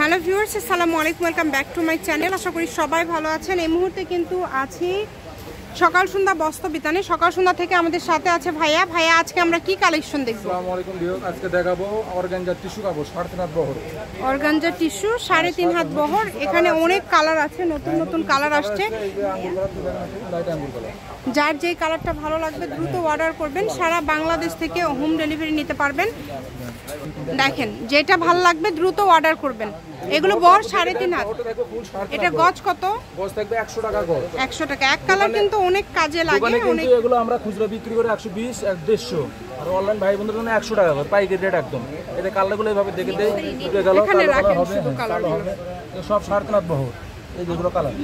Hello viewers, আসসালামু আলাইকুম, welcome back to my channel. আশা করি সবাই ভালো আছেন। এই মুহূর্তে কিন্তু আছি সকাল সন্ধ্যা বস্ত্র বিতানে। সকাল সন্ধ্যা থেকে আমাদের সাথে আছে ভাইয়া। ভাইয়া, আজকে আমরা কি কালেকশন দেখব? আসসালামু আলাইকুম ভিউয়ার্স, আজকে দেখাবো অর্গানজা টিস্যু কাপড় 3.5 হাত বহর। অর্গানজা টিস্যু 3.5 হাত বহর। এখানে অনেক কালার আছে, নতুন নতুন কালার আসছে। যার যেই কালারটা ভালো লাগবে দ্রুত অর্ডার করবেন। সারা বাংলাদেশ থেকে হোম ডেলিভারি নিতে পারবেন। দেখেন, যেটা ভালো লাগবে দ্রুত অর্ডার করবেন। এগুলো বহর 3.5 হাত। এটা গজ কত? গজ থাকবে 100 টাকা গজ। 100 টাকা। এক কালার কিন্তু অনেক কাজে লাগে। অনেক এগুলো আমরা খুচরা বিক্রি করে 120 150 আর অনলাইন ভাই বন্ধুদের জন্য 100 টাকা করে পাইকারি রেট একদম। এতে কালারগুলো এইভাবে দেখে দেই, দুটো গেল এখানে রাখেন হবে, শুধু কালার হবে। সব 3.5 হাত বহর। এই যেগুলো কালার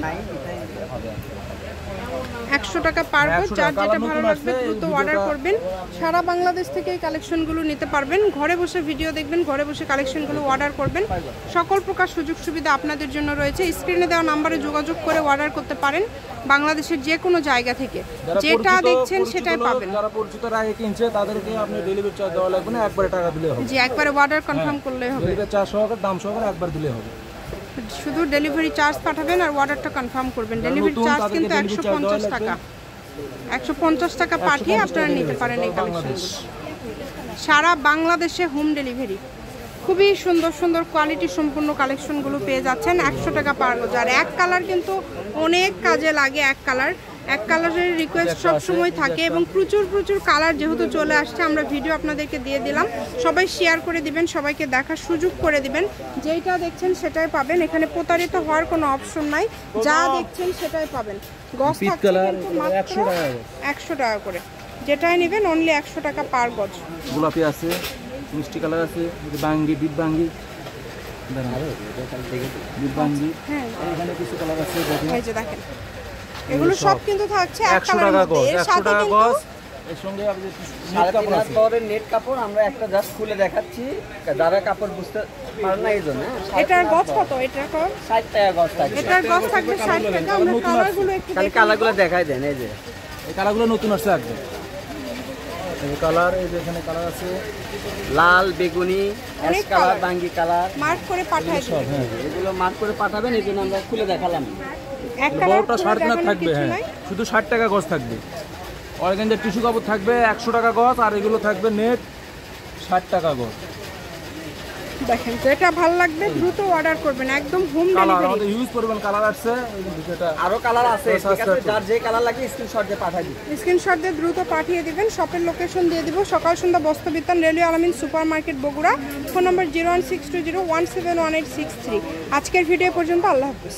100 টাকা পার গজ। যার যেটা ভালো লাগবে দ্রুত অর্ডার করবেন। সারা বাংলাদেশ থেকে এই কালেকশনগুলো নিতে পারবেন। ঘরে বসে ভিডিও দেখবেন, ঘরে বসে কালেকশনগুলো অর্ডার করবেন। সকল প্রকার সুযোগ সুবিধা আপনাদের জন্য রয়েছে। স্ক্রিনে দেওয়া নম্বরে যোগাযোগ করে অর্ডার করতে পারেন বাংলাদেশের যে কোনো জায়গা থেকে। যেটা দেখছেন সেটাই পাবেন। যারা পরিচিত রায় কিনছে তাদেরকে আপনি ডেলিভারি চার্জ দেওয়া লাগবে না, একবারে টাকা দিলে হবে। জি, একবারে অর্ডার কনফার্ম করলেই হবে। ডেলিভারি চার্জ সহকারে দাম সহকারে একবার দিলে হবে। শুধু ডেলিভারি চার্জ পাঠাবেন আর অর্ডারটা কনফার্ম করবেন। ডেলিভারি চার্জ কিন্তু 150 টাকা। 150 টাকা পাঠিয়ে আপনারা নিতে পারেন এই কালেকশন। সারা বাংলাদেশে হোম ডেলিভারি। খুবই সুন্দর সুন্দর কোয়ালিটি সম্পূর্ণ কালেকশনগুলো পেয়ে যাচ্ছেন 100 টাকা পার গজ। আর এক কালার কিন্তু অনেক কাজে লাগে। এক কালারের রিকোয়েস্ট সবসময় থাকে এবং প্রচুর কালার যেহেতু চলে আসছে, আমরা ভিডিও আপনাদেরকে দিয়ে দিলাম। সবাই শেয়ার করে দিবেন, সবাইকে দেখার সুযোগ করে দিবেন। যেইটা দেখছেন সেটাই পাবেন। এখানে প্রতারিত হওয়ার কোনো অপশন নাই। যা দেখছেন সেটাই পাবেন। গজ থাকছে কিন্তু মাত্র 100 টাকা করে। যেটাই নেবেন অনলি 100 টাকা পার গজ। গোলাপি আছে, মিষ্টি কালার আছে, বাঙ্গি ডিপ বাঙ্গি, হ্যাঁ, এখানে কিছু কালার আছে দেখেন। এই যে দেখেন, এগুলো সব কিন্তু থাকছে 100 টাকা গজ। 100 টাকা গজ। এর সঙ্গে আপনি নেট কাপড় আছে। নেট কাপড় আমরা একটা জাস্ট খুলে দেখাচ্ছি, যারা কাপড় বুঝতে পারেন না এই জন্য। এটার গজ কত? এটার 60 টাকা গজ থাকবে। এটার গজ থাকবে 60 টাকা। আমরা কালারগুলো একটু খালি কালারগুলো দেখাই দেন। এই যে এই কালারগুলো নতুন আসছে একদম। এই কালার, এই যে এখানে কালার আছে লাল, বেগুনি, অ্যাশ কালার, বাঙ্গি কালার। মার্ক করে পাঠাই দিবেন। হ্যাঁ, এগুলো মার্ক করে পাঠাবেন, এই জন্য আমরা খুলে দেখালাম। এক কালার বড়টা 3.5 হাত থাকবে। হ্যাঁ, শুধু 60 টাকা গজ থাকবে। অর্গানজার টিস্যু কাপড় থাকবে 100 টাকা গজ। আর এগুলো থাকবে নেট 60 টাকা গজ। দেখেন, যেটা ভালো লাগবে দ্রুত অর্ডার করবেন। একদম হোম ডেলিভারি। আমাদের ইউজ করবেন কালার আছে, যেটা আরো কালার আছে, ঠিক আছে? যার যে কালার লাগে স্ক্রিনশট দিয়ে পাঠাই দিন। স্ক্রিনশট দিয়ে দ্রুত পাঠিয়ে দিবেন। শপের লোকেশন দিয়ে দিব। সকাল সন্ধ্যা বস্ত্র বিতান, রেলওয়ে আলামিন সুপার মার্কেট, বগুড়া। ফোন নম্বর 01620171863। আজকের ভিডিও পর্যন্ত। আল্লাহ হাফেজ।